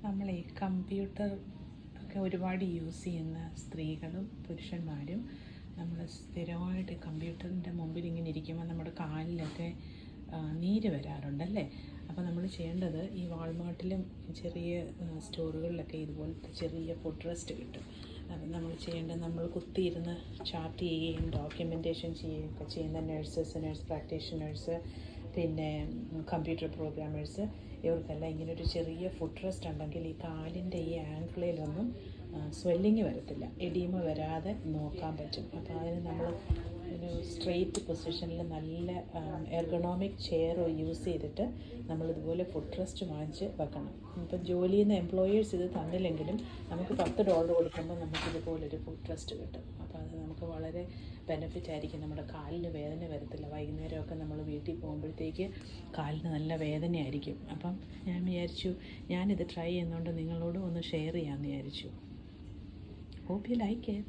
നമ്മൾ ഈ കമ്പ്യൂട്ടർ ഒക്കെ ഒരുപാട് യൂസ് ചെയ്യുന്ന സ്ത്രീകളും പുരുഷന്മാരും നമ്മൾ സ്ഥിരമായിട്ട് കമ്പ്യൂട്ടറിൻ്റെ മുമ്പിൽ ഇങ്ങനെ ഇരിക്കുമ്പോൾ നമ്മുടെ കാലിലൊക്കെ നീര് വരാറുണ്ടല്ലേ. അപ്പോൾ നമ്മൾ ചെയ്യേണ്ടത്, ഈ വാൾമാർട്ടിലും ചെറിയ സ്റ്റോറുകളിലൊക്കെ ഇതുപോലത്തെ ചെറിയ ഫുഡ് റെസ്റ്റ് കിട്ടും. അപ്പം നമ്മൾ ചെയ്യേണ്ടത്, നമ്മൾ കുത്തിയിരുന്ന് ചാർട്ട് ചെയ്യുകയും ഡോക്യുമെൻറ്റേഷൻ ചെയ്യുകയൊക്കെ ചെയ്യുന്ന നഴ്സ് പ്രാക്ടീഷണേഴ്സ്, പിന്നെ കമ്പ്യൂട്ടർ പ്രോഗ്രാമേഴ്സ്, ഇവർക്കെല്ലാം ഇങ്ങനൊരു ചെറിയ ഫുഡ് റെസ്റ്റ് ഉണ്ടെങ്കിൽ ഈ കാലിൻ്റെ ഈ ആങ്കിളിലൊന്നും സ്വെല്ലിങ് വരത്തില്ല, എഡീമ വരാതെ നോക്കാൻ പറ്റും. അപ്പോൾ അതിന് നമ്മൾ ഒരു സ്ട്രെയിറ്റ് പൊസിഷനിൽ നല്ല എർഗണോമിക് ചെയർ യൂസ് ചെയ്തിട്ട് നമ്മളിതുപോലെ ഫുഡ് റെസ്റ്റ് വാങ്ങിച്ച് വെക്കണം. ഇപ്പം ജോലി ചെയ്യുന്ന എംപ്ലോയേഴ്സ് ഇത് തന്നില്ലെങ്കിലും നമുക്ക് $10 കൊടുക്കുമ്പോൾ നമുക്കിതുപോലൊരു ഫുഡ് റെസ്റ്റ് കിട്ടും. അപ്പോൾ അത് നമുക്ക് വളരെ ബെനിഫിറ്റ് ആയിരിക്കും. നമ്മുടെ കാലിന് വേദന വരത്തില്ല. വൈകുന്നേരമൊക്കെ നമ്മൾ വീട്ടിൽ പോകുമ്പോഴത്തേക്ക് കാലിന് നല്ല വേദനയായിരിക്കും. അപ്പം ഞാൻ വിചാരിച്ചു, ഞാനിത് ട്രൈ ചെയ്യുന്നതുകൊണ്ട് നിങ്ങളോടും ഒന്ന് ഷെയർ ചെയ്യാമെന്ന് വിചാരിച്ചു. Hope you like it.